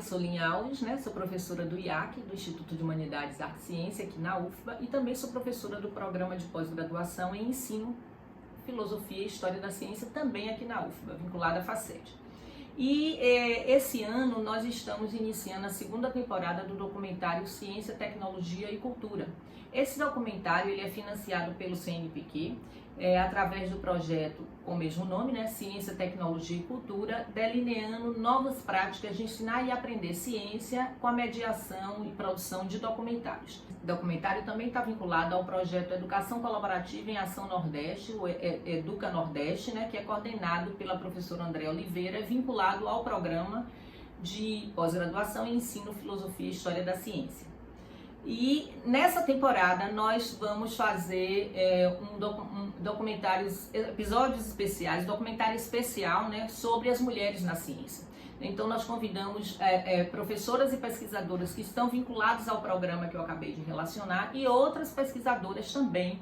sou Linha Alves, né? Sou professora do IAC, do Instituto de Humanidades, Arte e Ciência, aqui na UFBA, e também sou professora do Programa de Pós-Graduação em Ensino, Filosofia e História da Ciência, também aqui na UFBA, vinculada à FACET. E esse ano nós estamos iniciando a segunda temporada do documentário Ciência, Tecnologia e Cultura. Esse documentário ele é financiado pelo CNPq, através do projeto com o mesmo nome, né, Ciência, Tecnologia e Cultura, delineando novas práticas de ensinar e aprender ciência com a mediação e produção de documentários. O documentário também está vinculado ao projeto Educação Colaborativa em Ação Nordeste, o Educa Nordeste, né, que é coordenado pela professora Andréa Oliveira, vinculado ao programa de pós-graduação em Ensino, Filosofia e História da Ciência. E nessa temporada nós vamos fazer episódios especiais, documentário especial, né, sobre as mulheres na ciência. Então nós convidamos professoras e pesquisadoras que estão vinculadas ao programa que eu acabei de relacionar e outras pesquisadoras também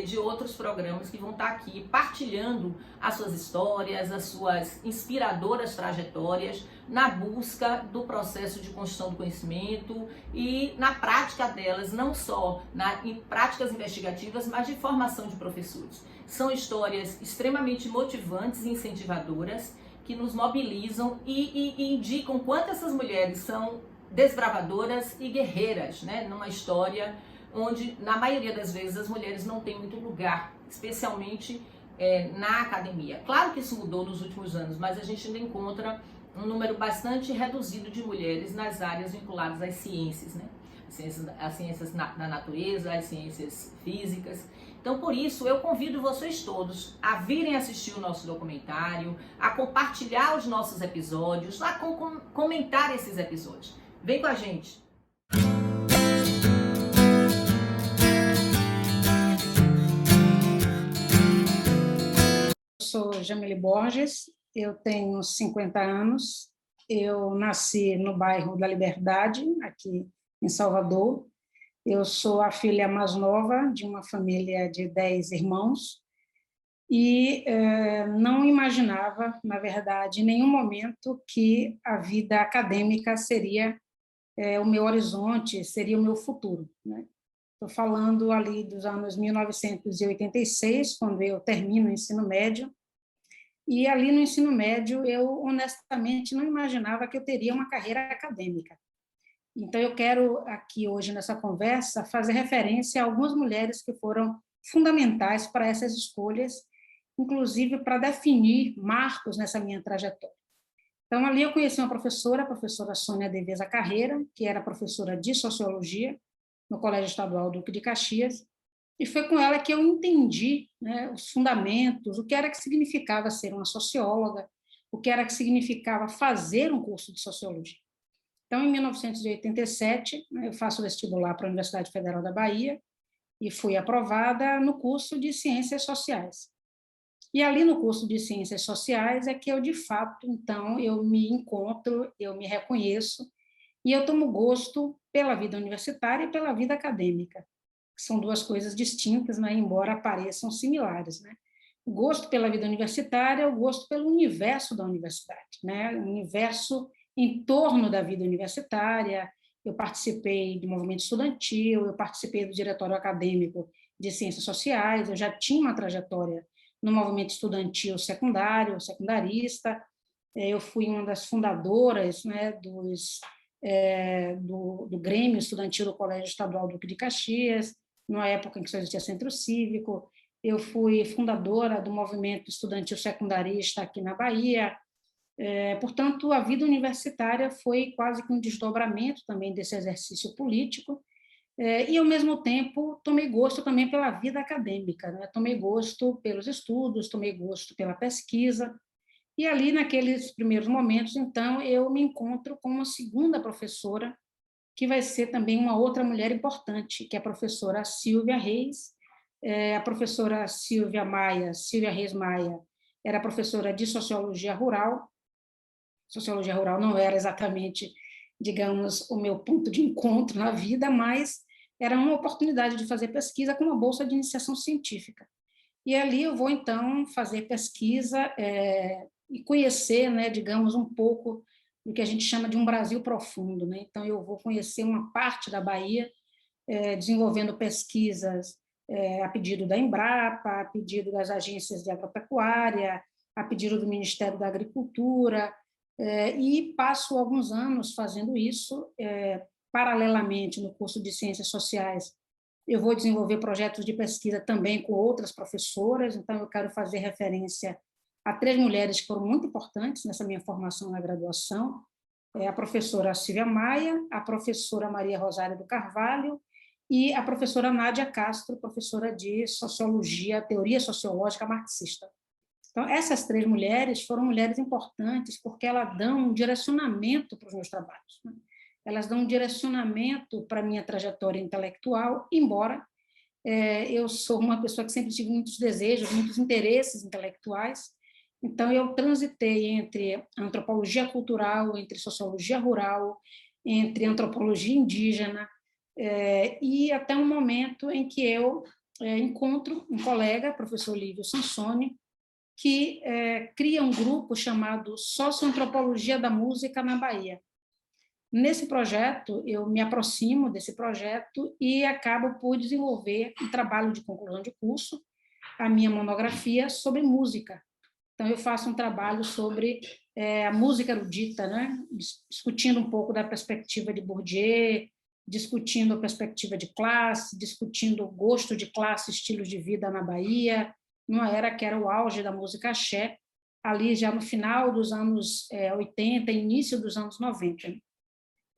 de outros programas que vão estar aqui partilhando as suas histórias, as suas inspiradoras trajetórias na busca do processo de construção do conhecimento e na prática delas, não só em práticas investigativas, mas de formação de professores. São histórias extremamente motivantes e incentivadoras que nos mobilizam e indicam quanto essas mulheres são desbravadoras e guerreiras, né, numa história onde, na maioria das vezes, as mulheres não têm muito lugar, especialmente na academia. Claro que isso mudou nos últimos anos, mas a gente ainda encontra um número bastante reduzido de mulheres nas áreas vinculadas às ciências, né? As ciências da natureza, as ciências físicas. Então, por isso, eu convido vocês todos a virem assistir o nosso documentário, a compartilhar os nossos episódios, a comentar esses episódios. Vem com a gente! Sou Jamile Borges, eu tenho 50 anos, eu nasci no bairro da Liberdade, aqui em Salvador. Eu sou a filha mais nova de uma família de 10 irmãos e não imaginava, na verdade, em nenhum momento que a vida acadêmica seria o meu horizonte, seria o meu futuro, né? Estou falando ali dos anos 1986, quando eu termino o ensino médio. E ali no ensino médio, eu honestamente não imaginava que eu teria uma carreira acadêmica. Então, eu quero aqui hoje, nessa conversa, fazer referência a algumas mulheres que foram fundamentais para essas escolhas, inclusive para definir marcos nessa minha trajetória. Então, ali eu conheci uma professora, a professora Sônia Deveza Carreira, que era professora de Sociologia no Colégio Estadual Duque de Caxias, e foi com ela que eu entendi, né, os fundamentos, o que era que significava ser uma socióloga, o que era que significava fazer um curso de sociologia. Então, em 1987, eu faço vestibular para a Universidade Federal da Bahia e fui aprovada no curso de Ciências Sociais. E ali no curso de Ciências Sociais é que eu, de fato, então, eu me encontro, eu me reconheço e eu tomo gosto pela vida universitária e pela vida acadêmica. São duas coisas distintas, né, embora pareçam similares, né? O gosto pela vida universitária, o gosto pelo universo da universidade, né? O universo em torno da vida universitária. Eu participei do movimento estudantil, eu participei do diretório acadêmico de Ciências Sociais, eu já tinha uma trajetória no movimento estudantil secundário, secundarista, eu fui uma das fundadoras, né, do Grêmio Estudantil do Colégio Estadual Duque de Caxias, na época em que só existia Centro Cívico. Eu fui fundadora do movimento estudantil secundarista aqui na Bahia. Portanto, a vida universitária foi quase que um desdobramento também desse exercício político, e, ao mesmo tempo, tomei gosto também pela vida acadêmica, né? Tomei gosto pelos estudos, tomei gosto pela pesquisa, e ali, naqueles primeiros momentos, então, eu me encontro com uma segunda professora, que vai ser também uma outra mulher importante, que é a professora Silvia Reis. A professora Silvia Reis Maia, era professora de Sociologia Rural. Sociologia Rural não era exatamente, digamos, o meu ponto de encontro na vida, mas era uma oportunidade de fazer pesquisa com uma bolsa de iniciação científica. E ali eu vou, então, fazer pesquisa e conhecer, né, digamos, um pouco do que a gente chama de um Brasil profundo, né? Então, eu vou conhecer uma parte da Bahia, desenvolvendo pesquisas a pedido da Embrapa, a pedido das agências de agropecuária, a pedido do Ministério da Agricultura, e passo alguns anos fazendo isso. Paralelamente, no curso de Ciências Sociais, eu vou desenvolver projetos de pesquisa também com outras professoras, então eu quero fazer referência a 3 mulheres que foram muito importantes nessa minha formação na graduação, a professora Silvia Maia, a professora Maria Rosária do Carvalho e a professora Nádia Castro, professora de Sociologia, Teoria Sociológica Marxista. Então, essas 3 mulheres foram mulheres importantes porque elas dão um direcionamento para os meus trabalhos, né? Elas dão um direcionamento para a minha trajetória intelectual, embora eu sou uma pessoa que sempre tive muitos desejos, muitos interesses intelectuais, então eu transitei entre antropologia cultural, entre sociologia rural, entre antropologia indígena, e até um momento em que eu encontro um colega, professor Lívio Sansoni, que cria um grupo chamado Socioantropologia da Música na Bahia. Nesse projeto, eu me aproximo desse projeto e acabo por desenvolver um trabalho de conclusão de curso, a minha monografia sobre música. Então, eu faço um trabalho sobre a música erudita, né? Discutindo um pouco da perspectiva de Bourdieu, discutindo a perspectiva de classe, discutindo o gosto de classe, estilos de vida na Bahia, numa era que era o auge da música axé, ali já no final dos anos 80, início dos anos 90.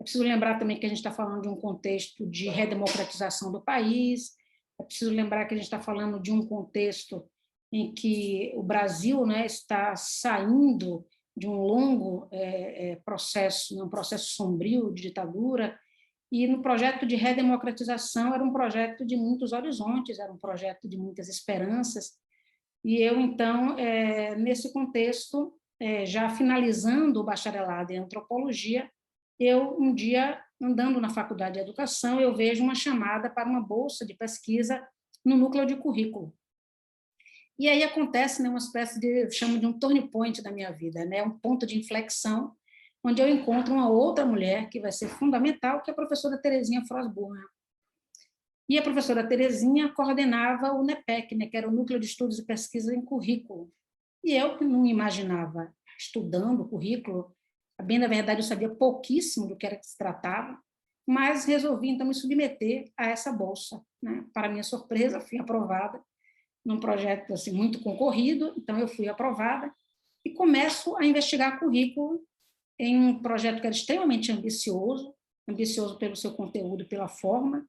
É preciso lembrar também que a gente está falando de um contexto de redemocratização do país, é preciso lembrar que a gente está falando de um contexto em que o Brasil, né, está saindo de um longo processo, um processo sombrio de ditadura, e no projeto de redemocratização era um projeto de muitos horizontes, era um projeto de muitas esperanças, e eu, então, nesse contexto, já finalizando o bacharelado em antropologia, eu, um dia, andando na Faculdade de Educação, eu vejo uma chamada para uma bolsa de pesquisa no núcleo de currículo. E aí acontece, né, uma espécie de, eu chamo de um turning point da minha vida, né, um ponto de inflexão, onde eu encontro uma outra mulher que vai ser fundamental, que é a professora Terezinha Frosburger. E a professora Terezinha coordenava o NEPEC, né, que era o Núcleo de Estudos e Pesquisa em Currículo. E eu, que não me imaginava estudando currículo, bem na verdade eu sabia pouquíssimo do que era que se tratava, mas resolvi então me submeter a essa bolsa, né? Para minha surpresa, fui aprovada num projeto assim muito concorrido, então eu fui aprovada e começo a investigar currículo em um projeto que era extremamente ambicioso, ambicioso pelo seu conteúdo e pela forma.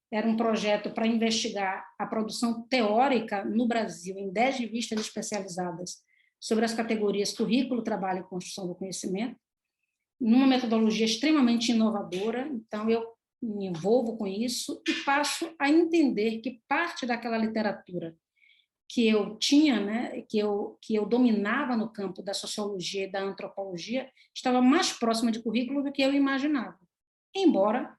Era um projeto para investigar a produção teórica no Brasil em 10 revistas especializadas sobre as categorias currículo, trabalho e construção do conhecimento, numa metodologia extremamente inovadora. Então, eu me envolvo com isso e passo a entender que parte daquela literatura que eu tinha, né, que eu dominava no campo da sociologia e da antropologia, estava mais próxima de currículo do que eu imaginava. Embora,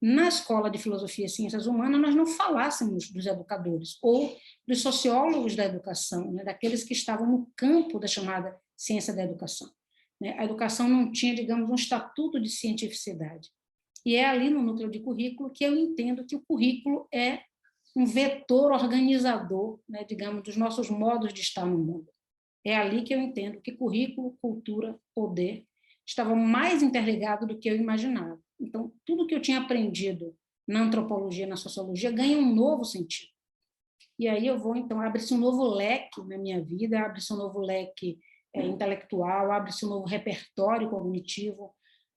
na Escola de Filosofia e Ciências Humanas, nós não falássemos dos educadores ou dos sociólogos da educação, né, daqueles que estavam no campo da chamada ciência da educação. A educação não tinha, digamos, um estatuto de cientificidade. E é ali no núcleo de currículo que eu entendo que o currículo é um vetor organizador, né, digamos, dos nossos modos de estar no mundo. É ali que eu entendo que currículo, cultura, poder estavam mais interligados do que eu imaginava. Então, tudo que eu tinha aprendido na antropologia, na sociologia, ganha um novo sentido. E aí eu vou, então, abre-se um novo leque na minha vida, abre-se um novo leque intelectual, abre-se um novo repertório cognitivo,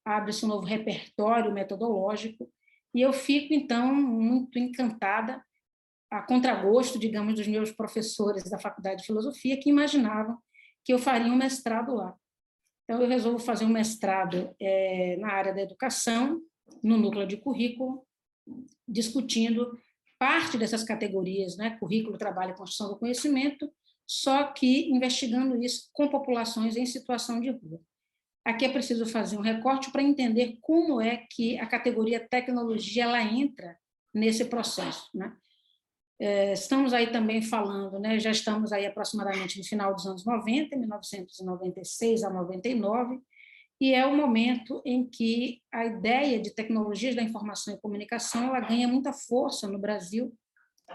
abre-se um novo repertório metodológico, e eu fico, então, muito encantada, a contragosto, digamos, dos meus professores da Faculdade de Filosofia, que imaginavam que eu faria um mestrado lá. Então, eu resolvo fazer um mestrado na área da educação, no núcleo de currículo, discutindo parte dessas categorias, né, currículo, trabalho e construção do conhecimento, só que investigando isso com populações em situação de rua. Aqui é preciso fazer um recorte para entender como é que a categoria tecnologia ela entra nesse processo, né? Estamos aí também falando, né, já estamos aí aproximadamente no final dos anos 90, 1996 a 99, e é o momento em que a ideia de tecnologias da informação e comunicação ela ganha muita força no Brasil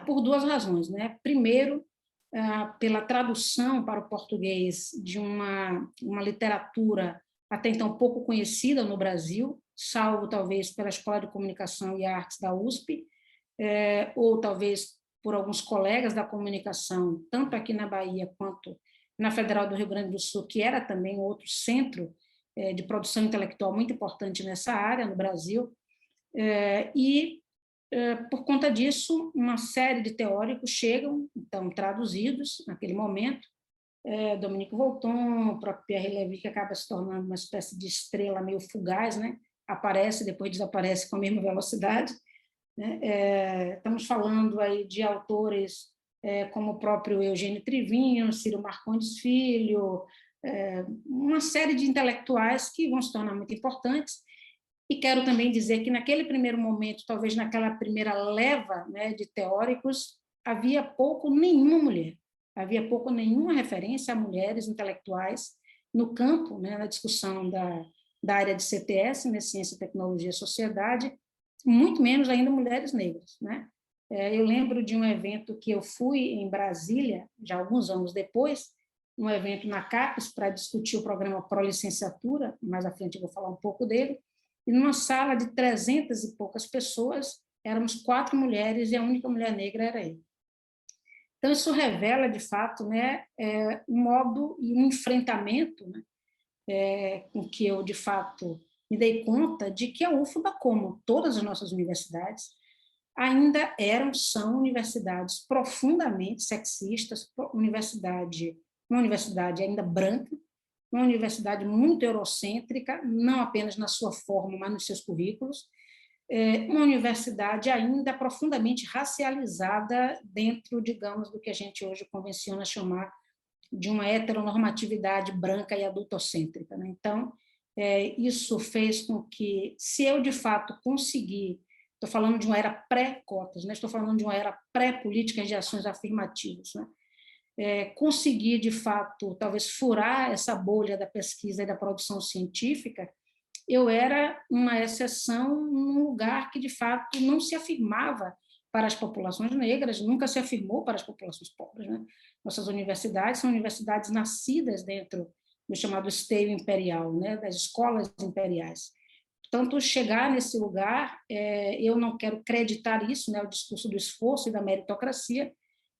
por duas razões, né? Primeiro, pela tradução para o português de uma literatura até então pouco conhecida no Brasil, salvo talvez pela Escola de Comunicação e Artes da USP, ou talvez por alguns colegas da comunicação, tanto aqui na Bahia quanto na Federal do Rio Grande do Sul, que era também outro centro de produção intelectual muito importante nessa área no Brasil, e por conta disso, uma série de teóricos chegam, então, traduzidos naquele momento, Dominique Volton, o próprio Pierre Levy, que acaba se tornando uma espécie de estrela meio fugaz, né? Aparece, depois desaparece com a mesma velocidade, né? Estamos falando aí de autores como o próprio Eugênio Trivinho, Ciro Marcondes Filho, uma série de intelectuais que vão se tornar muito importantes. E quero também dizer que, naquele primeiro momento, talvez naquela primeira leva, né, de teóricos, havia pouco nenhuma mulher, havia pouco nenhuma referência a mulheres intelectuais no campo, né, na discussão da área de CTS, né, Ciência, Tecnologia e Sociedade, muito menos ainda mulheres negras, né? Eu lembro de um evento que eu fui em Brasília, já alguns anos depois, um evento na CAPES para discutir o programa Pró-Licenciatura, mais à frente eu vou falar um pouco dele, e numa sala de 300 e poucas pessoas, éramos 4 mulheres e a única mulher negra era eu. Então, isso revela, de fato, né, um modo e um enfrentamento, né, com que eu, de fato, me dei conta de que a UFBA, como todas as nossas universidades, ainda são universidades profundamente sexistas, uma universidade ainda branca, uma universidade muito eurocêntrica, não apenas na sua forma, mas nos seus currículos, uma universidade ainda profundamente racializada dentro, digamos, do que a gente hoje convenciona chamar de uma heteronormatividade branca e adultocêntrica, né? Então, isso fez com que, se eu, de fato, conseguir, estou falando de uma era pré-cotas, né? Estou falando de uma era pré-políticas de ações afirmativas, né? Conseguir, de fato, talvez furar essa bolha da pesquisa e da produção científica, eu era uma exceção num lugar que, de fato, não se afirmava para as populações negras, nunca se afirmou para as populações pobres, né? Nossas universidades são universidades nascidas dentro do chamado esteio imperial, né? Das escolas imperiais. Portanto, chegar nesse lugar, eu não quero creditar isso, né? O discurso do esforço e da meritocracia,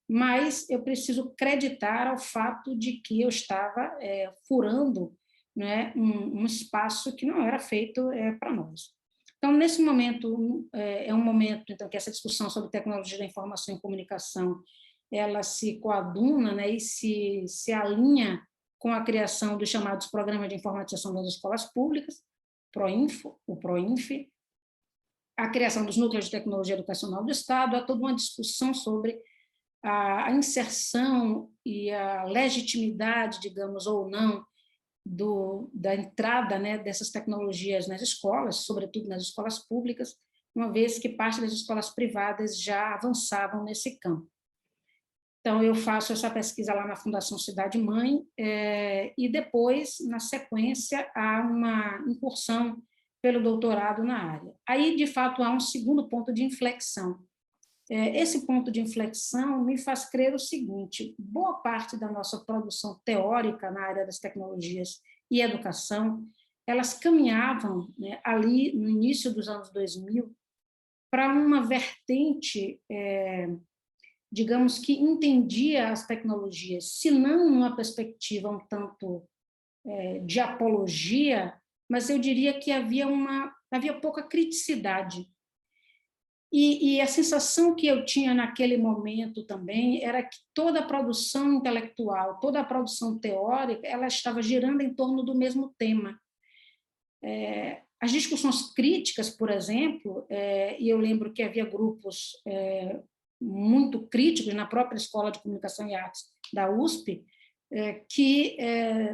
mas eu preciso creditar ao fato de que eu estava furando, né, um espaço que não era feito para nós. Então, nesse momento, é um momento então, que essa discussão sobre tecnologia da informação e comunicação ela se coaduna, né, e se alinha com a criação dos chamados Programas de Informatização das Escolas Públicas, o PROINF, a criação dos Núcleos de Tecnologia Educacional do Estado, há toda uma discussão sobre a inserção e a legitimidade, digamos, ou não, da entrada, né, dessas tecnologias nas escolas, sobretudo nas escolas públicas, uma vez que parte das escolas privadas já avançavam nesse campo. Então, eu faço essa pesquisa lá na Fundação Cidade Mãe, e depois, na sequência, há uma incursão pelo doutorado na área. Aí, de fato, há um segundo ponto de inflexão. Esse ponto de inflexão me faz crer o seguinte: boa parte da nossa produção teórica na área das tecnologias e educação, elas caminhavam, né, ali no início dos anos 2000 para uma vertente, digamos que entendia as tecnologias, se não numa perspectiva um tanto de apologia, mas eu diria que havia pouca criticidade. E a sensação que eu tinha naquele momento também era que toda a produção intelectual, toda a produção teórica, ela estava girando em torno do mesmo tema. As discussões críticas, por exemplo, e eu lembro que havia grupos muito críticos na própria Escola de Comunicação e Artes da USP, que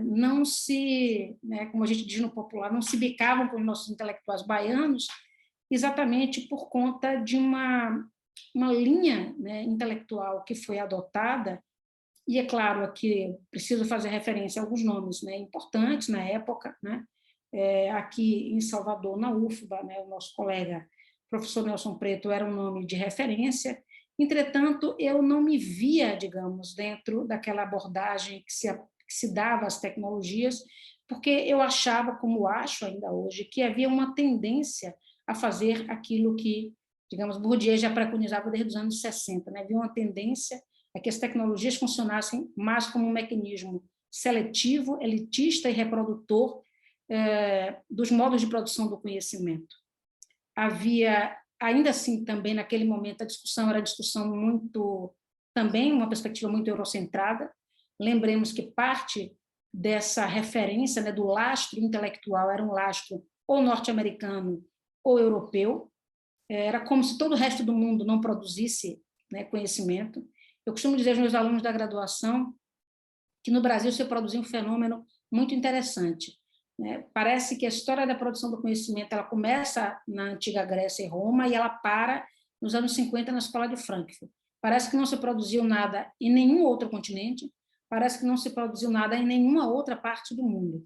não se, né, como a gente diz no popular, não se bicavam com os nossos intelectuais baianos, exatamente por conta de uma linha, né, intelectual que foi adotada, e é claro que preciso fazer referência a alguns nomes, né, importantes na época, né, aqui em Salvador, na UFBA, né, o nosso colega professor Nelson Preto era um nome de referência. Entretanto, eu não me via, digamos, dentro daquela abordagem que se dava às tecnologias, porque eu achava, como acho ainda hoje, que havia uma tendência a fazer aquilo que, digamos, Bourdieu já preconizava desde os anos 60, né? Havia uma tendência a que as tecnologias funcionassem mais como um mecanismo seletivo, elitista e reprodutor dos modos de produção do conhecimento. Havia, ainda assim, também naquele momento, a discussão era discussão muito, também uma perspectiva muito eurocentrada. Lembremos que parte dessa referência, né, do lastro intelectual era um lastro ou norte-americano ou europeu. Era como se todo o resto do mundo não produzisse, né, conhecimento. Eu costumo dizer aos meus alunos da graduação que no Brasil se produziu um fenômeno muito interessante. Parece que a história da produção do conhecimento ela começa na antiga Grécia e Roma e ela para nos anos 50 na Escola de Frankfurt. Parece que não se produziu nada em nenhum outro continente, parece que não se produziu nada em nenhuma outra parte do mundo.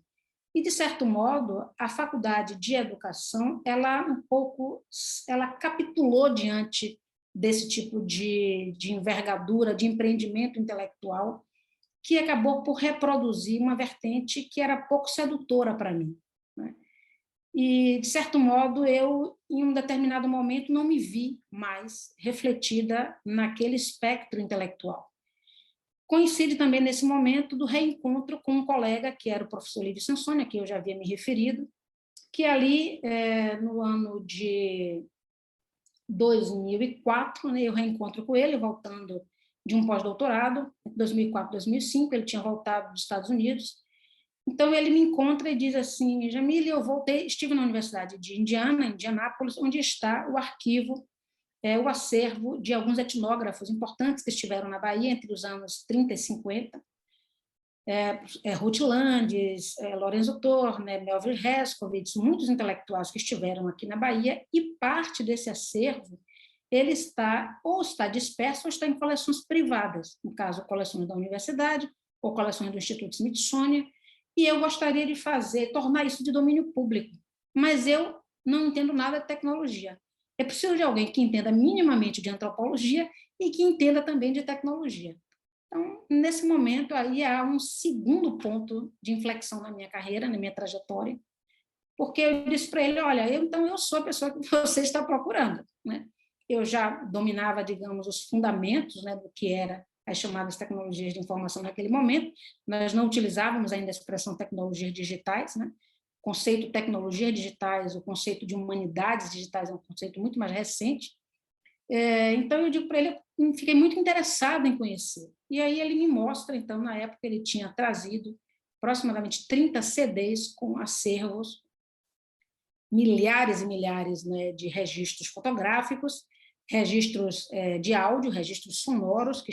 E, de certo modo, a faculdade de educação ela capitulou diante desse tipo de envergadura, de empreendimento intelectual, que acabou por reproduzir uma vertente que era pouco sedutora para mim, né? E, de certo modo, eu, em um determinado momento, não me vi mais refletida naquele espectro intelectual. Coincide também nesse momento do reencontro com um colega, que era o professor Lídio Sansone, a quem eu já havia me referido, que ali, no ano de 2004, né, eu reencontro com ele, voltando de um pós-doutorado, 2004, 2005, ele tinha voltado dos Estados Unidos. Então, ele me encontra e diz assim, Jamile, eu estive na Universidade de Indianápolis, onde está o arquivo, o acervo de alguns etnógrafos importantes que estiveram na Bahia entre os anos 30 e 50, Ruth Landes, Lorenzo Torne, Melville Herskovits, muitos intelectuais que estiveram aqui na Bahia, e parte desse acervo ele está disperso ou está em coleções privadas, no caso, coleções da universidade ou coleções do Instituto Smithsonian, e eu gostaria de tornar isso de domínio público, mas eu não entendo nada de tecnologia. É preciso de alguém que entenda minimamente de antropologia e que entenda também de tecnologia. Então, nesse momento, aí há um segundo ponto de inflexão na minha carreira, na minha trajetória, porque eu disse para ele, olha, eu sou a pessoa que você está procurando, né? Eu já dominava, digamos, os fundamentos, né, do que era as chamadas tecnologias de informação naquele momento. Nós não utilizávamos ainda a expressão tecnologias digitais, né? O conceito tecnologias digitais, o conceito de humanidades digitais é um conceito muito mais recente. Então, eu digo para ele, eu fiquei muito interessada em conhecer. E aí ele me mostra, então, na época ele tinha trazido aproximadamente 30 CDs com acervos, milhares e milhares, né, de registros fotográficos, registros de áudio, registros sonoros que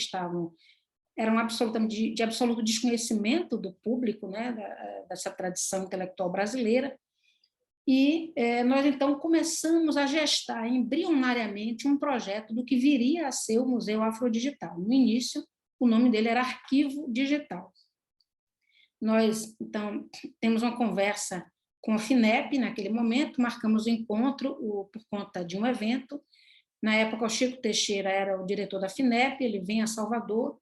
eram absolutamente de absoluto desconhecimento do público, né, dessa tradição intelectual brasileira. E nós, então, começamos a gestar embrionariamente um projeto do que viria a ser o Museu Afrodigital. No início, o nome dele era Arquivo Digital. Nós, então, temos uma conversa com a FINEP naquele momento, marcamos o encontro por conta de um evento. Na época, o Chico Teixeira era o diretor da FINEP, ele vem a Salvador,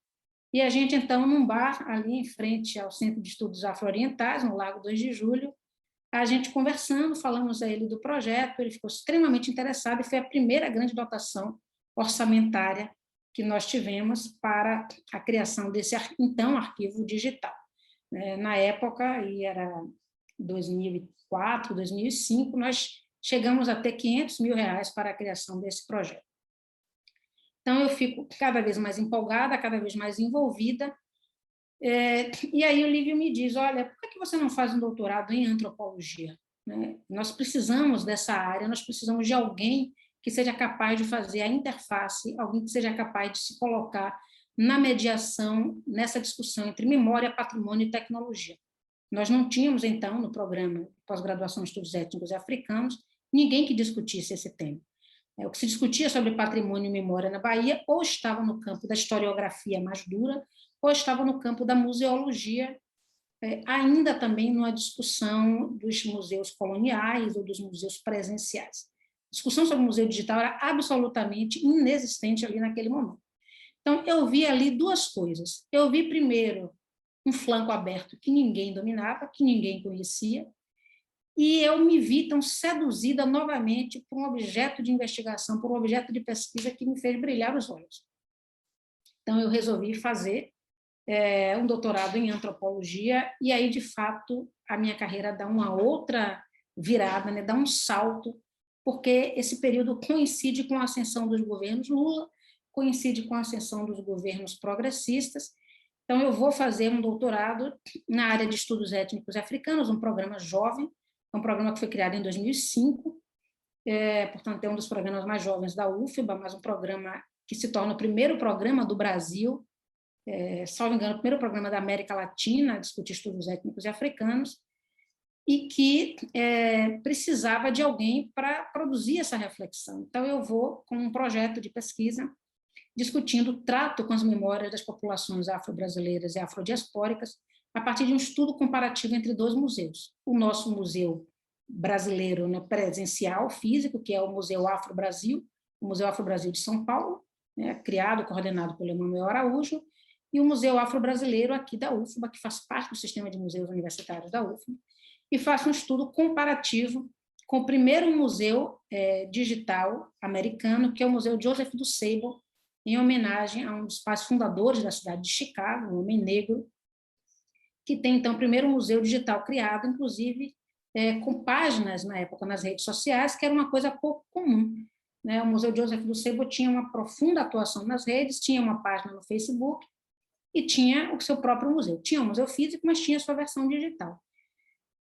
e a gente, então, num bar ali em frente ao Centro de Estudos Afro-Orientais, no Lago 2 de Julho, a gente conversando, falamos a ele do projeto, ele ficou extremamente interessado e foi a primeira grande dotação orçamentária que nós tivemos para a criação desse, então, arquivo digital. Na época, e era 2004, 2005, nós chegamos a ter R$500 mil para a criação desse projeto. Então, eu fico cada vez mais empolgada, cada vez mais envolvida, e aí o Lívio me diz, olha, por que você não faz um doutorado em antropologia? Nós precisamos dessa área, nós precisamos de alguém que seja capaz de fazer a interface, alguém que seja capaz de se colocar na mediação, nessa discussão entre memória, patrimônio e tecnologia. Nós não tínhamos, então, no programa pós-graduação em estudos étnicos e africanos, ninguém que discutisse esse tema. O que se discutia sobre patrimônio e memória na Bahia ou estava no campo da historiografia mais dura, ou estava no campo da museologia, ainda também numa discussão dos museus coloniais ou dos museus presenciais. A discussão sobre o museu digital era absolutamente inexistente ali naquele momento. Então, eu vi ali duas coisas. Eu vi, primeiro, um flanco aberto que ninguém dominava, que ninguém conhecia, e eu me vi tão seduzida novamente por um objeto de investigação, por um objeto de pesquisa que me fez brilhar os olhos. Então, eu resolvi fazer um doutorado em antropologia, e aí, de fato, a minha carreira dá uma outra virada, né? Dá um salto, porque esse período coincide com a ascensão dos governos Lula, coincide com a ascensão dos governos progressistas. Então, eu vou fazer um doutorado na área de estudos étnicos africanos, um programa jovem, um programa que foi criado em 2005, portanto, é um dos programas mais jovens da UFBA, mas um programa que se torna o primeiro programa do Brasil, salvo engano, o primeiro programa da América Latina a discutir estudos étnicos e africanos, e que precisava de alguém para produzir essa reflexão. Então, eu vou com um projeto de pesquisa discutindo o trato com as memórias das populações afro-brasileiras e afrodiaspóricas a partir de um estudo comparativo entre dois museus. O nosso museu brasileiro, né, presencial, físico, que é o Museu Afro-Brasil, o Museu Afro-Brasil de São Paulo, né, criado, coordenado pelo Emanuel Araújo, e o Museu Afro-Brasileiro aqui da UFBA, que faz parte do sistema de museus universitários da UFBA, e faço um estudo comparativo com o primeiro museu digital americano, que é o Museu Joseph do Sable, em homenagem a um dos pais fundadores da cidade de Chicago, um homem negro, que tem, então, o primeiro museu digital criado, inclusive com páginas, na época, nas redes sociais, que era uma coisa pouco comum. Né? O Museu Joseph do Sable tinha uma profunda atuação nas redes, tinha uma página no Facebook e tinha o seu próprio museu. Tinha um museu físico, mas tinha a sua versão digital.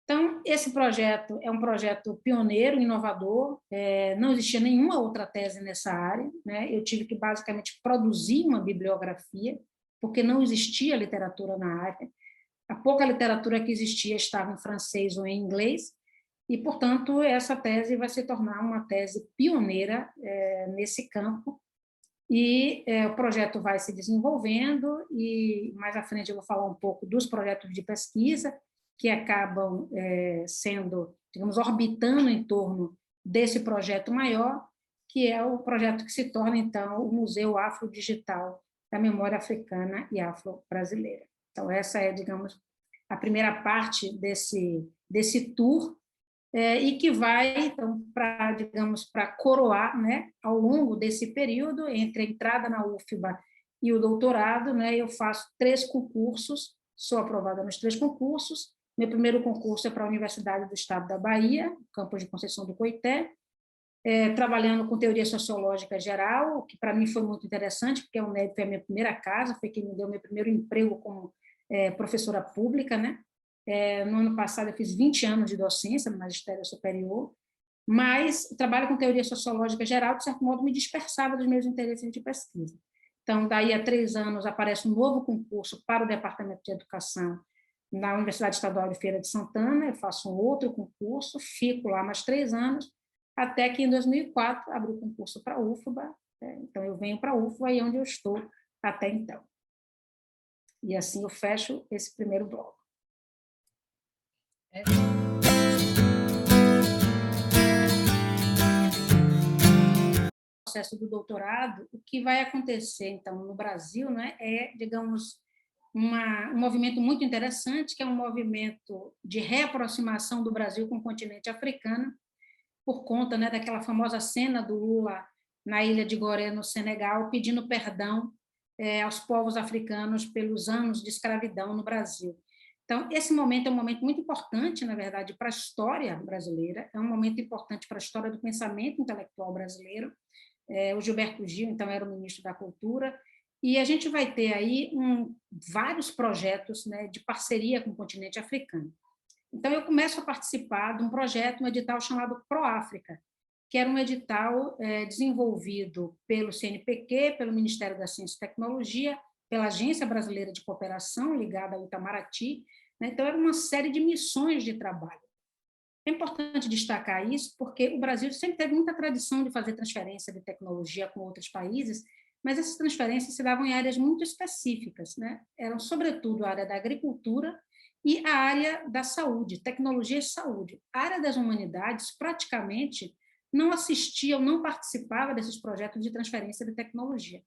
Então, esse projeto é um projeto pioneiro, inovador, não existia nenhuma outra tese nessa área, né? Eu tive que, basicamente, produzir uma bibliografia, porque não existia literatura na área, a pouca literatura que existia estava em francês ou em inglês, e, portanto, essa tese vai se tornar uma tese pioneira nesse campo, e o projeto vai se desenvolvendo, e mais à frente eu vou falar um pouco dos projetos de pesquisa, que acabam sendo, digamos, orbitando em torno desse projeto maior, que é o projeto que se torna, então, o Museu Afrodigital da Memória Africana e Afro-Brasileira. Então, essa é, digamos, a primeira parte desse tour, e que vai, então, para, digamos, para coroar, né, ao longo desse período, entre a entrada na UFBA e o doutorado, né, eu faço 3 concursos, sou aprovada nos 3 concursos. Meu primeiro concurso é para a Universidade do Estado da Bahia, campus de Conceição do Coité, trabalhando com teoria sociológica geral, que para mim foi muito interessante, porque a UNEB foi a minha primeira casa, foi quem me deu meu primeiro emprego como professora pública, né? No ano passado eu fiz 20 anos de docência no magistério superior, mas o trabalho com teoria sociológica geral, de certo modo, me dispersava dos meus interesses de pesquisa. Então, daí a 3 anos aparece um novo concurso para o Departamento de Educação na Universidade Estadual de Feira de Santana, eu faço um outro concurso, fico lá mais 3 anos, até que em 2004 abri o concurso para a UFBA, então eu venho para a UFBA e é onde eu estou até então. E assim eu fecho esse primeiro bloco. O processo do doutorado, o que vai acontecer, então, no Brasil, né, digamos, um movimento muito interessante, que é um movimento de reaproximação do Brasil com o continente africano, por conta, né, daquela famosa cena do Lula na ilha de Gorée, no Senegal, pedindo perdão aos povos africanos pelos anos de escravidão no Brasil. Então, esse momento é um momento muito importante, na verdade, para a história brasileira, é um momento importante para a história do pensamento intelectual brasileiro. O Gilberto Gil, então, era o ministro da Cultura, e a gente vai ter aí vários projetos, né, de parceria com o continente africano. Então, eu começo a participar de um projeto, um edital chamado Proáfrica, que era um edital desenvolvido pelo CNPq, pelo Ministério da Ciência e Tecnologia, pela Agência Brasileira de Cooperação, ligada ao Itamaraty, né? Então, era uma série de missões de trabalho. É importante destacar isso, porque o Brasil sempre teve muita tradição de fazer transferência de tecnologia com outros países, mas essas transferências se davam em áreas muito específicas, né? Eram, sobretudo, a área da agricultura e a área da saúde, tecnologia e saúde. A área das humanidades praticamente não assistia ou não participava desses projetos de transferência de tecnologia.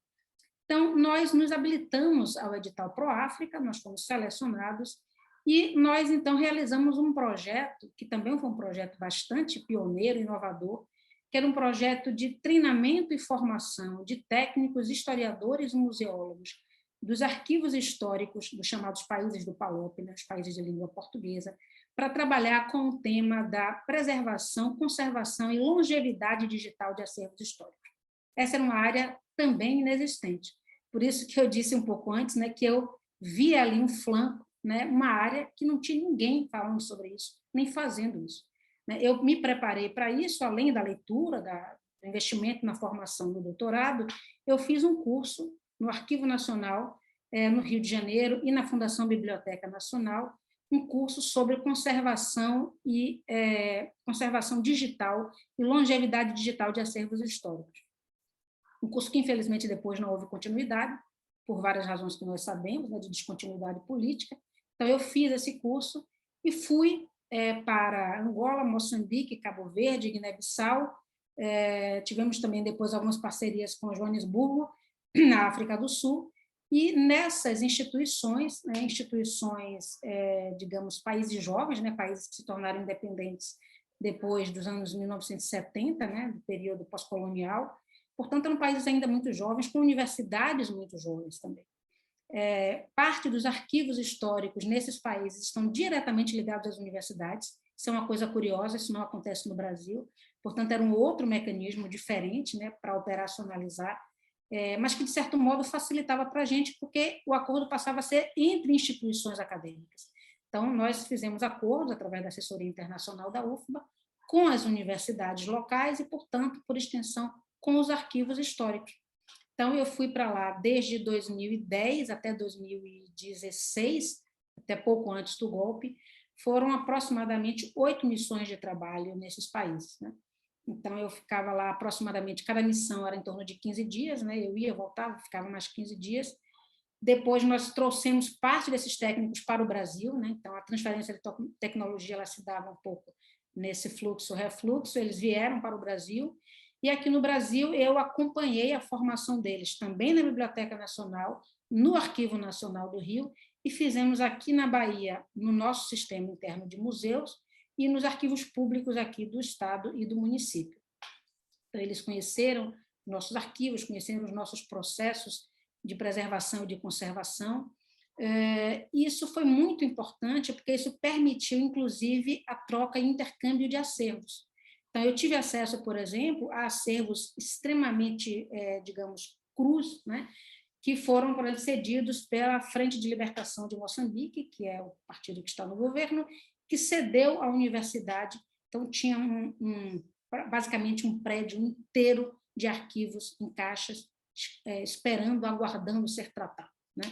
Então, nós nos habilitamos ao edital ProAfrica, nós fomos selecionados e nós, então, realizamos um projeto, que também foi um projeto bastante pioneiro, inovador, que era um projeto de treinamento e formação de técnicos, historiadores e museólogos dos arquivos históricos dos chamados países do PALOP, né, os países de língua portuguesa, para trabalhar com o tema da preservação, conservação e longevidade digital de acervos históricos. Essa era uma área também inexistente. Por isso que eu disse um pouco antes, né, que eu vi ali um flanco, né, uma área que não tinha ninguém falando sobre isso, nem fazendo isso. Eu me preparei para isso, além da leitura, do investimento na formação do doutorado, eu fiz um curso no Arquivo Nacional, no Rio de Janeiro, e na Fundação Biblioteca Nacional, um curso sobre conservação e conservação digital e longevidade digital de acervos históricos. Um curso que, infelizmente, depois não houve continuidade, por várias razões que nós sabemos, né, de descontinuidade política. Então, eu fiz esse curso e fui para Angola, Moçambique, Cabo Verde, Guiné-Bissau. Tivemos também depois algumas parcerias com Joanesburgo, na África do Sul, e nessas instituições, né, digamos, países jovens, né, países que se tornaram independentes depois dos anos 1970, né, do período pós-colonial, portanto, eram países ainda muito jovens, com universidades muito jovens também. Parte dos arquivos históricos nesses países estão diretamente ligados às universidades, isso é uma coisa curiosa, isso não acontece no Brasil, portanto, era um outro mecanismo diferente, né, para operacionalizar, mas que, de certo modo, facilitava para a gente, porque o acordo passava a ser entre instituições acadêmicas. Então, nós fizemos acordos, através da assessoria internacional da UFBA, com as universidades locais e, portanto, por extensão, com os arquivos históricos. Então, eu fui para lá desde 2010 até 2016, até pouco antes do golpe, foram aproximadamente 8 missões de trabalho nesses países, né? Então, eu ficava lá aproximadamente, cada missão era em torno de 15 dias, né? Eu ia, voltava, ficava mais 15 dias. Depois, nós trouxemos parte desses técnicos para o Brasil, né? Então, a transferência de tecnologia ela se dava um pouco nesse fluxo-refluxo, eles vieram para o Brasil, e aqui no Brasil eu acompanhei a formação deles também na Biblioteca Nacional, no Arquivo Nacional do Rio, e fizemos aqui na Bahia, no nosso sistema interno de museus, e nos arquivos públicos aqui do Estado e do município. Então, eles conheceram nossos arquivos, conheceram os nossos processos de preservação e de conservação. Isso foi muito importante, porque isso permitiu, inclusive, a troca e intercâmbio de acervos. Então, eu tive acesso, por exemplo, a acervos extremamente, digamos, crus, né, que foram, por exemplo, cedidos pela Frente de Libertação de Moçambique, que é o partido que está no governo, que cedeu à universidade. Então, tinha basicamente um prédio inteiro de arquivos em caixas, esperando, aguardando ser tratado, né?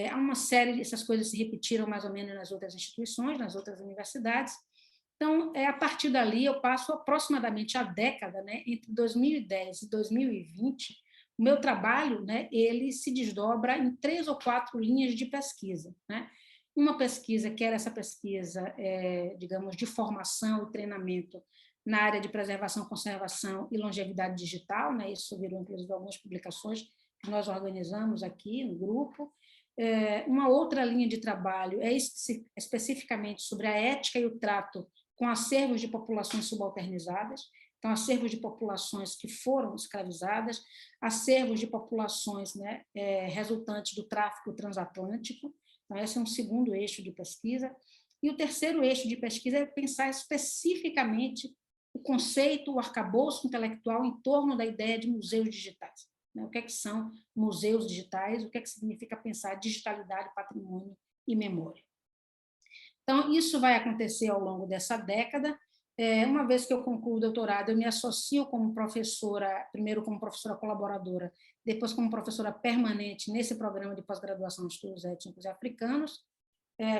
Há uma série dessas coisas se repetiram mais ou menos nas outras instituições, nas outras universidades. Então, a partir dali, eu passo aproximadamente a década, né, entre 2010 e 2020, o meu trabalho, né, ele se desdobra em 3 ou 4 linhas de pesquisa, né? Uma pesquisa que era essa pesquisa, digamos, de formação e treinamento na área de preservação, conservação e longevidade digital, né? Isso virou, inclusive, algumas publicações que nós organizamos aqui no grupo. Uma outra linha de trabalho é especificamente sobre a ética e o trato com acervos de populações subalternizadas, então, acervos de populações que foram escravizadas, acervos de populações, né, resultantes do tráfico transatlântico. Então, esse é um segundo eixo de pesquisa. E o terceiro eixo de pesquisa é pensar especificamente o conceito, o arcabouço intelectual em torno da ideia de museus digitais. O que são museus digitais, o que significa pensar digitalidade, patrimônio e memória. Então, isso vai acontecer ao longo dessa década. Uma vez que eu concluo o doutorado, eu me associo como professora, primeiro como professora colaboradora, depois como professora permanente nesse programa de pós-graduação de estudos étnicos e africanos.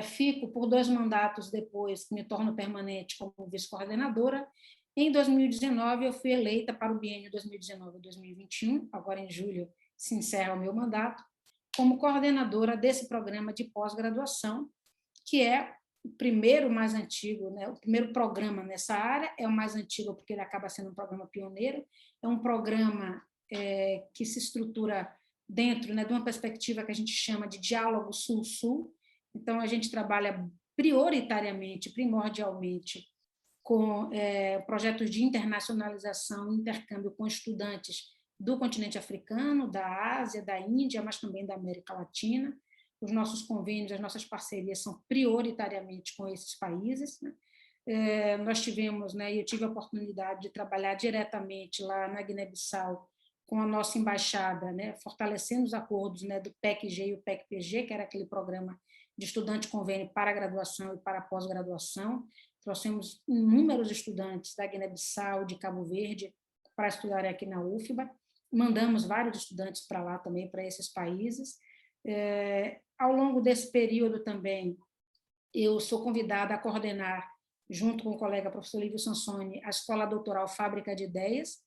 Fico por 2 mandatos depois, me torno permanente como vice-coordenadora. Em 2019, eu fui eleita para o biênio 2019-2021, agora em julho se encerra o meu mandato, como coordenadora desse programa de pós-graduação, que é o primeiro mais antigo, né? O primeiro programa nessa área, é o mais antigo porque ele acaba sendo um programa pioneiro, é um programa que se estrutura dentro, né, de uma perspectiva que a gente chama de diálogo sul-sul. Então, a gente trabalha prioritariamente, primordialmente, com projetos de internacionalização, intercâmbio com estudantes do continente africano, da Ásia, da Índia, mas também da América Latina. Os nossos convênios, as nossas parcerias são prioritariamente com esses países, né? Nós tivemos, né, eu tive a oportunidade de trabalhar diretamente lá na Guiné-Bissau com a nossa embaixada, né, fortalecendo os acordos, né, do PEC-G e o PEC-PG, que era aquele programa de estudante convênio para graduação e para pós-graduação. Trouxemos inúmeros estudantes da Guiné-Bissau, de Cabo Verde, para estudarem aqui na UFBA. Mandamos vários estudantes para lá também, para esses países. Ao longo desse período também, eu sou convidada a coordenar, junto com o colega professor Lívio Sansoni, a Escola Doutoral Fábrica de Ideias,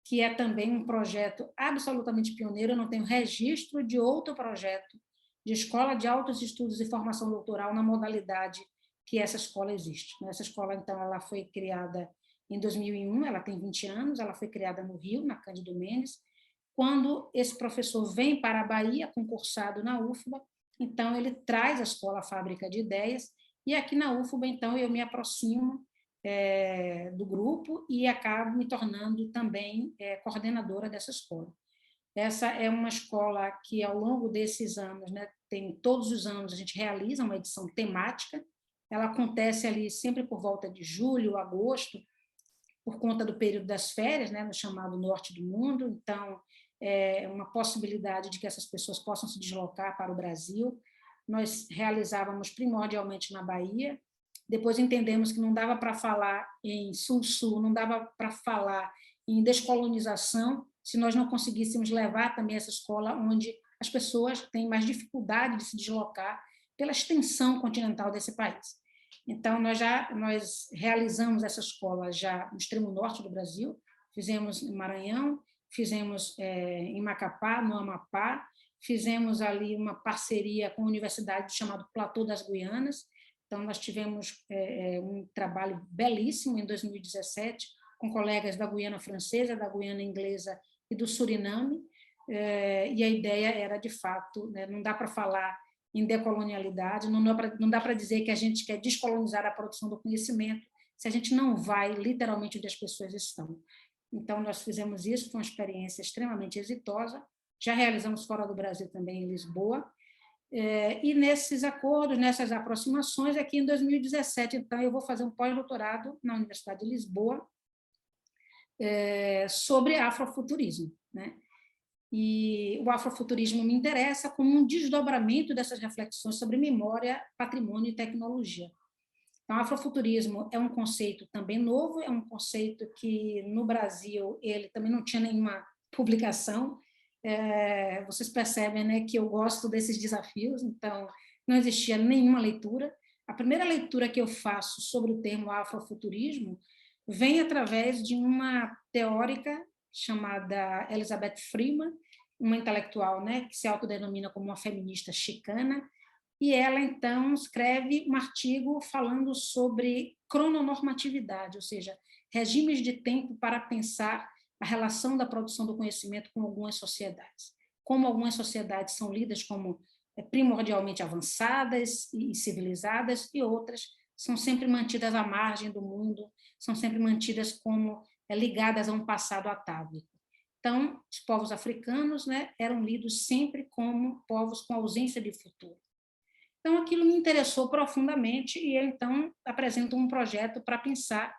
que é também um projeto absolutamente pioneiro. Eu não tenho registro de outro projeto de escola de altos estudos e formação doutoral na modalidade que essa escola existe. Essa escola, então, ela foi criada em 2001, ela tem 20 anos, ela foi criada no Rio, na Cândido Mendes. Quando esse professor vem para a Bahia, concursado na UFBA, então ele traz a Escola Fábrica de Ideias, e aqui na UFBA, então, eu me aproximo do grupo e acabo me tornando também coordenadora dessa escola. Essa é uma escola que, ao longo desses anos, né, todos os anos a gente realiza uma edição temática. Ela acontece ali sempre por volta de julho, agosto, por conta do período das férias, né, no chamado Norte do Mundo. Então, é uma possibilidade de que essas pessoas possam se deslocar para o Brasil. Nós realizávamos primordialmente na Bahia. Depois entendemos que não dava para falar em Sul-Sul, não dava para falar em descolonização, se nós não conseguíssemos levar também essa escola onde as pessoas têm mais dificuldade de se deslocar pela extensão continental desse país. Então, nós realizamos essa escola já no extremo norte do Brasil, fizemos em Maranhão, fizemos em Macapá, no Amapá, fizemos ali uma parceria com a universidade chamada Platô das Guianas. Então, nós tivemos um trabalho belíssimo em 2017, com colegas da Guiana Francesa, da Guiana Inglesa e do Suriname, e a ideia era, de fato, né, não dá para falar em decolonialidade, não dá para dizer que a gente quer descolonizar a produção do conhecimento se a gente não vai literalmente onde as pessoas estão. Então, nós fizemos isso, foi uma experiência extremamente exitosa, já realizamos fora do Brasil também, em Lisboa, e nesses acordos, nessas aproximações, aqui em 2017, então, eu vou fazer um pós-doutorado na Universidade de Lisboa sobre afrofuturismo, né? E o afrofuturismo me interessa como um desdobramento dessas reflexões sobre memória, patrimônio e tecnologia. Então, afrofuturismo é um conceito também novo, é um conceito que, no Brasil, ele também não tinha nenhuma publicação. Vocês percebem, né, que eu gosto desses desafios, então não existia nenhuma leitura. A primeira leitura que eu faço sobre o termo afrofuturismo vem através de uma teórica chamada Elizabeth Freeman, uma intelectual, né, que se autodenomina como uma feminista chicana, e ela, então, escreve um artigo falando sobre crononormatividade, ou seja, regimes de tempo para pensar a relação da produção do conhecimento com algumas sociedades. Como algumas sociedades são lidas como primordialmente avançadas e civilizadas, e outras são sempre mantidas à margem do mundo, são sempre mantidas como ligadas a um passado atávico. Então, os povos africanos, né, eram lidos sempre como povos com ausência de futuro. Então, aquilo me interessou profundamente e eu, então, apresento um projeto para pensar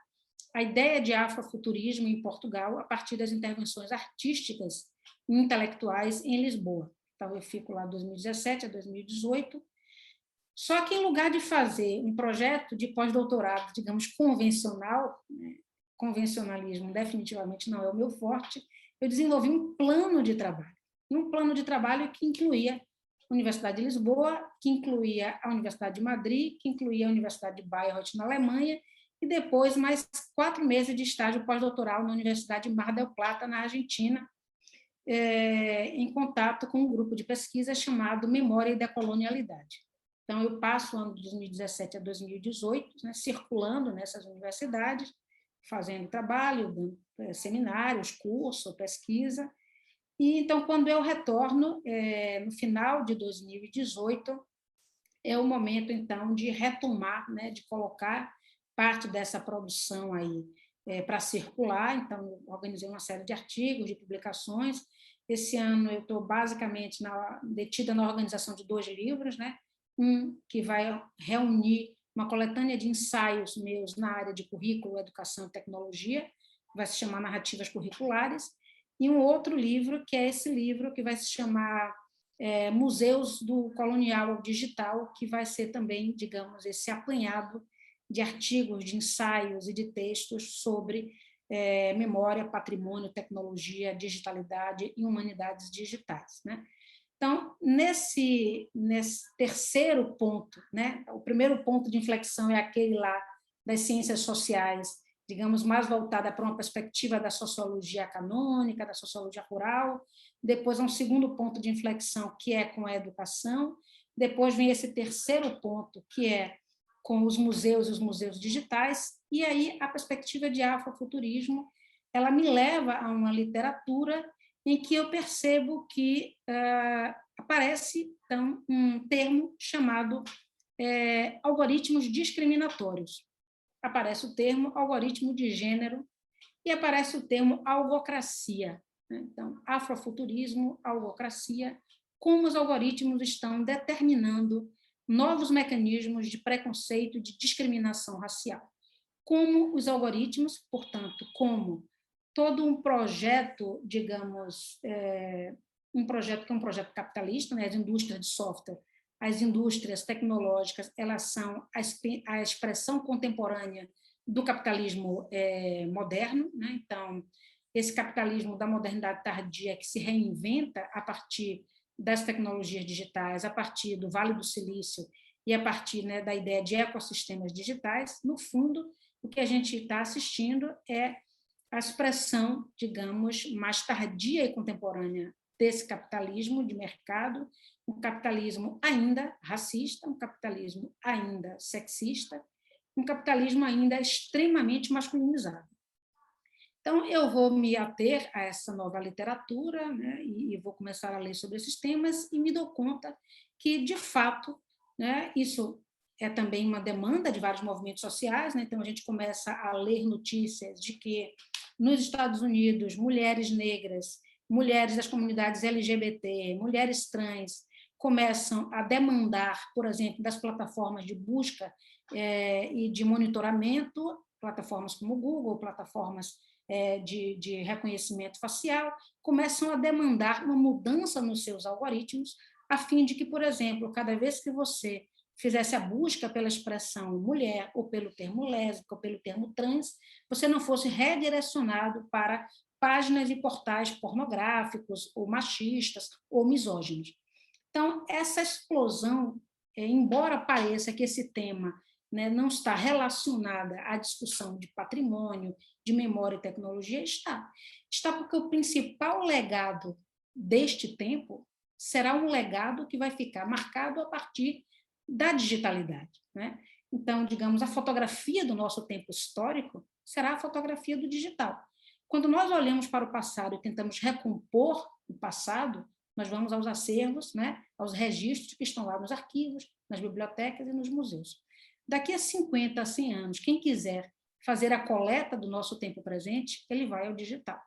a ideia de afrofuturismo em Portugal a partir das intervenções artísticas e intelectuais em Lisboa. Então, eu fico lá de 2017 a 2018. Só que, em lugar de fazer um projeto de pós-doutorado, digamos, convencional, né, convencionalismo definitivamente não é o meu forte, eu desenvolvi um plano de trabalho. Um plano de trabalho que incluía a Universidade de Lisboa, que incluía a Universidade de Madrid, que incluía a Universidade de Bayreuth, na Alemanha, e depois mais 4 meses de estágio pós-doutoral na Universidade de Mar del Plata, na Argentina, em contato com um grupo de pesquisa chamado Memória e Decolonialidade. Então, eu passo o ano de 2017 a 2018, né, circulando nessas universidades, fazendo trabalho, dando seminários, curso, pesquisa. E então, quando eu retorno, no final de 2018, é o momento, então, de retomar, né, de colocar parte dessa produção aí para circular. Então, eu organizei uma série de artigos, de publicações. Esse ano eu estou basicamente detida na organização de 2 livros, né? Um que vai reunir uma coletânea de ensaios meus na área de currículo, educação e tecnologia, vai se chamar Narrativas Curriculares, e um outro livro, que é esse livro que vai se chamar Museus do Colonial ao Digital, que vai ser também, digamos, esse apanhado de artigos, de ensaios e de textos sobre memória, patrimônio, tecnologia, digitalidade e humanidades digitais, né? Então, nesse terceiro ponto, né, o primeiro ponto de inflexão é aquele lá das ciências sociais, digamos, mais voltada para uma perspectiva da sociologia canônica, da sociologia rural. Depois, um segundo ponto de inflexão, que é com a educação. Depois vem esse terceiro ponto, que é com os museus e os museus digitais. E aí, a perspectiva de afrofuturismo, ela me leva a uma literatura em que eu percebo que aparece, então, um termo chamado algoritmos discriminatórios. Aparece o termo algoritmo de gênero e aparece o termo algocracia. Então, afrofuturismo, algocracia, como os algoritmos estão determinando novos mecanismos de preconceito, de discriminação racial. Como os algoritmos, portanto, como todo um projeto, digamos, um projeto que é um projeto capitalista, né, as indústrias de software, as indústrias tecnológicas, elas são a expressão contemporânea do capitalismo moderno, né? Então, esse capitalismo da modernidade tardia que se reinventa a partir das tecnologias digitais, a partir do Vale do Silício e a partir, né, da ideia de ecossistemas digitais, no fundo, o que a gente está assistindo é a expressão, digamos, mais tardia e contemporânea desse capitalismo de mercado, um capitalismo ainda racista, um capitalismo ainda sexista, um capitalismo ainda extremamente masculinizado. Então, eu vou me ater a essa nova literatura, né, e vou começar a ler sobre esses temas e me dou conta que, de fato, né, isso é também uma demanda de vários movimentos sociais, né, então a gente começa a ler notícias de que, nos Estados Unidos, mulheres negras, mulheres das comunidades LGBT, mulheres trans, começam a demandar, por exemplo, das plataformas de busca e de monitoramento, plataformas como o Google, plataformas de reconhecimento facial, começam a demandar uma mudança nos seus algoritmos, a fim de que, por exemplo, cada vez que você fizesse a busca pela expressão mulher, ou pelo termo lésbica, ou pelo termo trans, você não fosse redirecionado para páginas e portais pornográficos, ou machistas, ou misóginos. Então, essa explosão, embora pareça que esse tema, né, não está relacionada à discussão de patrimônio, de memória e tecnologia, está. Está porque o principal legado deste tempo será um legado que vai ficar marcado a partir da digitalidade, né? Então, digamos, a fotografia do nosso tempo histórico será a fotografia do digital. Quando nós olhamos para o passado e tentamos recompor o passado, nós vamos aos acervos, né, aos registros que estão lá nos arquivos, nas bibliotecas e nos museus. Daqui a 50, a 100 anos, quem quiser fazer a coleta do nosso tempo presente, ele vai ao digital.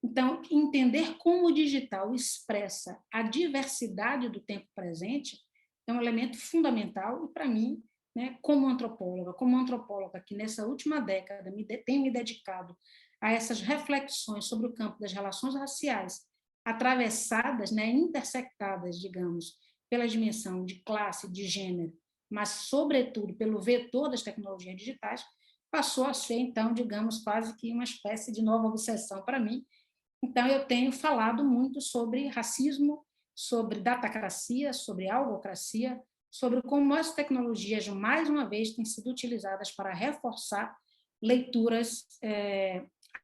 Então, entender como o digital expressa a diversidade do tempo presente é um elemento fundamental e, para mim, né, como antropóloga que nessa última década tenho me dedicado a essas reflexões sobre o campo das relações raciais, atravessadas, né, intersectadas, digamos, pela dimensão de classe, de gênero, mas, sobretudo, pelo vetor das tecnologias digitais, passou a ser, então, digamos, quase que uma espécie de nova obsessão para mim. Então, eu tenho falado muito sobre racismo, sobre datacracia, sobre algocracia, sobre como as tecnologias, mais uma vez, têm sido utilizadas para reforçar leituras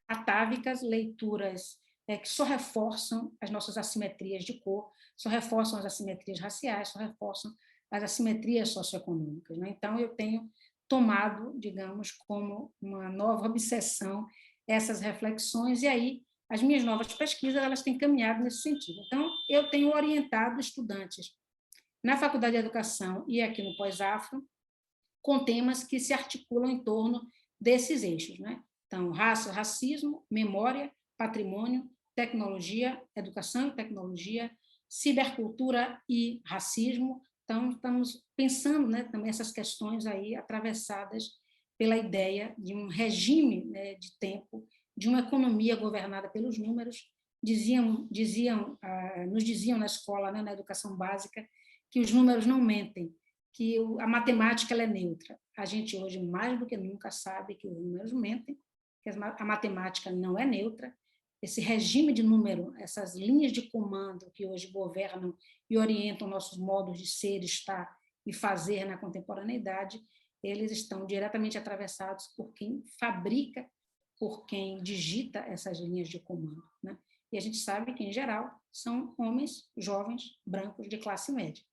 atávicas, leituras que só reforçam as nossas assimetrias de cor, só reforçam as assimetrias raciais, só reforçam as assimetrias socioeconômicas, né? Então, eu tenho tomado, digamos, como uma nova obsessão essas reflexões, e aí as minhas novas pesquisas elas têm caminhado nesse sentido. Então, eu tenho orientado estudantes na Faculdade de Educação e aqui no Pós-Afro com temas que se articulam em torno desses eixos, né? Então, raça, racismo, memória, patrimônio, tecnologia, educação e tecnologia, cibercultura e racismo. Então, estamos pensando, né, também essas questões aí atravessadas pela ideia de um regime, né, de tempo, de uma economia governada pelos números. Nos diziam na escola, né, na educação básica, que os números não mentem, que a matemática ela é neutra. A gente hoje, mais do que nunca, sabe que os números mentem, que a matemática não é neutra. Esse regime de número, essas linhas de comando que hoje governam e orientam nossos modos de ser, estar e fazer na contemporaneidade, eles estão diretamente atravessados por quem fabrica, por quem digita essas linhas de comando, né? E a gente sabe que, em geral, são homens jovens, brancos, de classe média.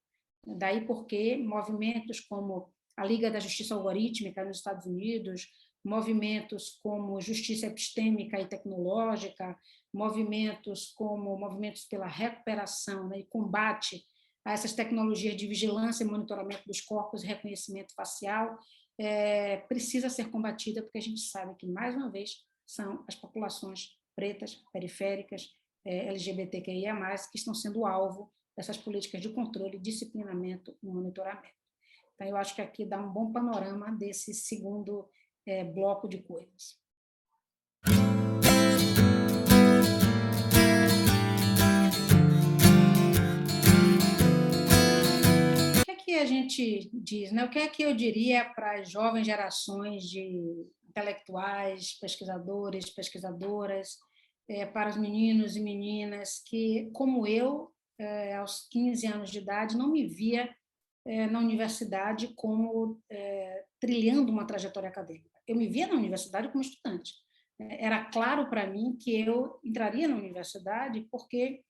Daí porque movimentos como a Liga da Justiça Algorítmica nos Estados Unidos, movimentos como justiça epistêmica e tecnológica, movimentos como movimentos pela recuperação, né, e combate a essas tecnologias de vigilância e monitoramento dos corpos e reconhecimento facial, precisa ser combatida, porque a gente sabe que, mais uma vez, são as populações pretas, periféricas, LGBTQIA+, que estão sendo alvo dessas políticas de controle, disciplinamento e monitoramento. Então, eu acho que aqui dá um bom panorama desse segundo bloco de coisas. O que é que a gente diz, né? O que é que eu diria para as jovens gerações de intelectuais, pesquisadores, pesquisadoras, para os meninos e meninas que, como eu, aos 15 anos de idade, não me via na universidade como trilhando uma trajetória acadêmica. Eu me via na universidade como estudante. Era claro para mim que eu entraria na universidade porque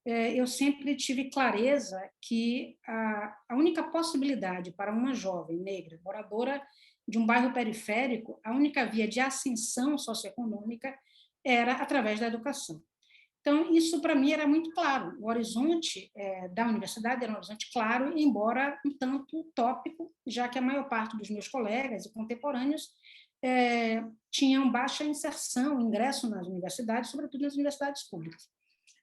eu sempre tive clareza que a única possibilidade para uma jovem negra, moradora de um bairro periférico, a única via de ascensão socioeconômica era através da educação. Então, isso para mim era muito claro. O horizonte da universidade era um horizonte claro, embora um tanto utópico, já que a maior parte dos meus colegas e contemporâneos tinham baixa inserção, ingresso nas universidades, sobretudo nas universidades públicas.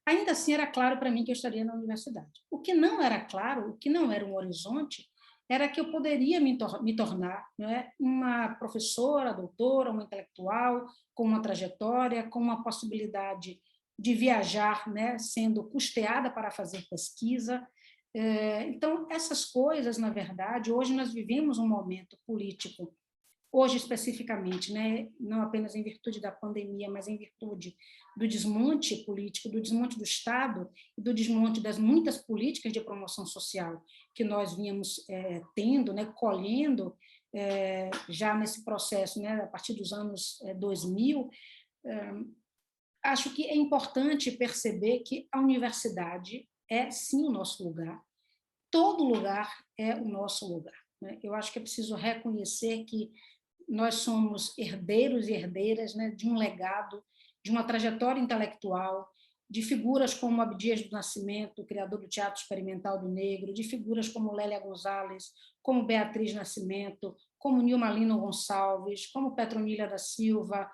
Ainda assim, era claro para mim que eu estaria na universidade. O que não era claro, o que não era um horizonte, era que eu poderia me tornar, né, uma professora, doutora, uma intelectual, com uma trajetória, com uma possibilidade de viajar, né, sendo custeada para fazer pesquisa. Então, essas coisas, na verdade, hoje nós vivemos um momento político, hoje especificamente, né, não apenas em virtude da pandemia, mas em virtude do desmonte político, do desmonte do Estado, do desmonte das muitas políticas de promoção social que nós vínhamos tendo, né, colhendo já nesse processo, né, a partir dos anos 2000, acho que é importante perceber que a universidade é, sim, o nosso lugar. Todo lugar é o nosso lugar, né? Eu acho que é preciso reconhecer que nós somos herdeiros e herdeiras, né, de um legado, de uma trajetória intelectual, de figuras como Abdias do Nascimento, criador do Teatro Experimental do Negro, de figuras como Lélia Gonzalez, como Beatriz Nascimento, como Nilma Lino Gonçalves, como Petronília da Silva,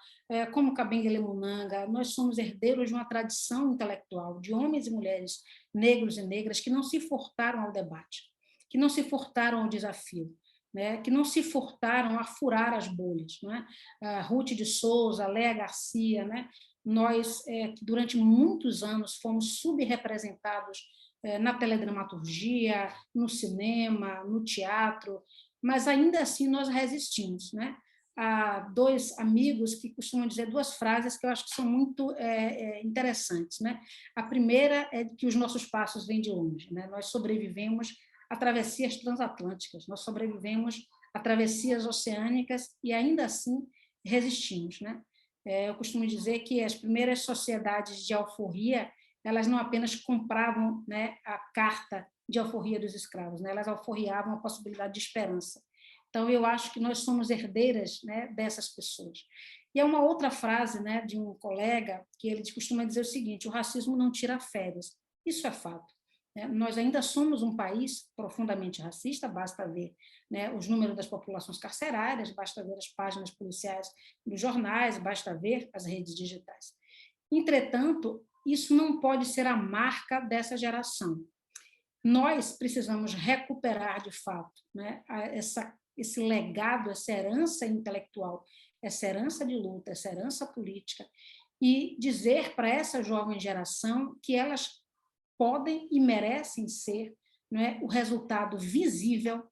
como Kabengele Munanga. Nós somos herdeiros de uma tradição intelectual, de homens e mulheres negros e negras que não se furtaram ao debate, que não se furtaram ao desafio, né, que não se furtaram a furar as bolhas, né? Ruth de Souza, Léa Garcia, né? Nós, que durante muitos anos fomos subrepresentados na teledramaturgia, no cinema, no teatro, mas ainda assim nós resistimos, né? Há dois amigos que costumam dizer duas frases que eu acho que são muito interessantes, né? A primeira é que os nossos passos vêm de longe, né? Nós sobrevivemos a travessias transatlânticas, nós sobrevivemos a travessias oceânicas e ainda assim resistimos, né? Eu costumo dizer que as primeiras sociedades de alforria elas não apenas compravam, né, a carta de alforria dos escravos, né, elas alforriavam a possibilidade de esperança. Então, eu acho que nós somos herdeiras, né, dessas pessoas. E é uma outra frase, né, de um colega que ele costuma dizer o seguinte: o racismo não tira férias. Isso é fato. Nós ainda somos um país profundamente racista, basta ver, né, os números das populações carcerárias, basta ver as páginas policiais dos jornais, basta ver as redes digitais. Entretanto, isso não pode ser a marca dessa geração. Nós precisamos recuperar, de fato, né, esse legado, essa herança intelectual, essa herança de luta, essa herança política, e dizer para essa jovem geração que elas podem e merecem ser, né, o resultado visível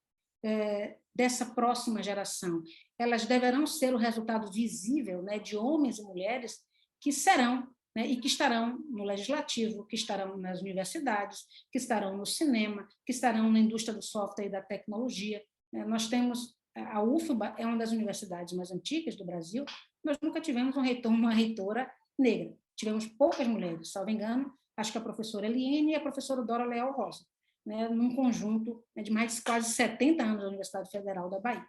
dessa próxima geração. Elas deverão ser o resultado visível, né, de homens e mulheres que serão, né, e que estarão no legislativo, que estarão nas universidades, que estarão no cinema, que estarão na indústria do software e da tecnologia. Nós temos, a UFBA é uma das universidades mais antigas do Brasil, nós nunca tivemos um reitor, uma reitora negra. Tivemos poucas mulheres, salvo engano, acho que a professora Eliane e a professora Dora Leal Rosa, né, num conjunto, né, de mais de quase 70 anos da Universidade Federal da Bahia.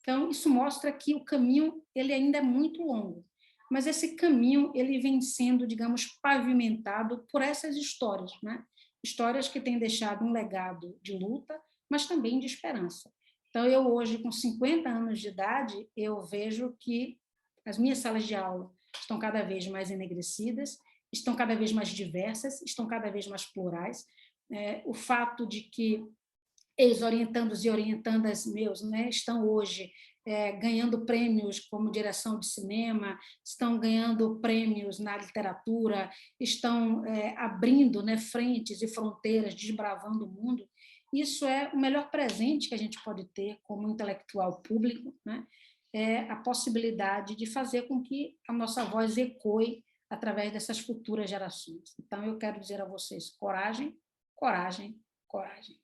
Então, isso mostra que o caminho ele ainda é muito longo, mas esse caminho ele vem sendo, digamos, pavimentado por essas histórias, né? Histórias que têm deixado um legado de luta, mas também de esperança. Então, eu hoje, com 50 anos de idade, eu vejo que as minhas salas de aula estão cada vez mais enegrecidas, estão cada vez mais diversas, estão cada vez mais plurais. O fato de que ex-orientandos e orientandas meus, né, estão hoje ganhando prêmios como direção de cinema, estão ganhando prêmios na literatura, estão abrindo, né, frentes e fronteiras, desbravando o mundo. Isso é o melhor presente que a gente pode ter como intelectual público, né? É a possibilidade de fazer com que a nossa voz ecoe através dessas futuras gerações. Então, eu quero dizer a vocês: coragem, coragem, coragem.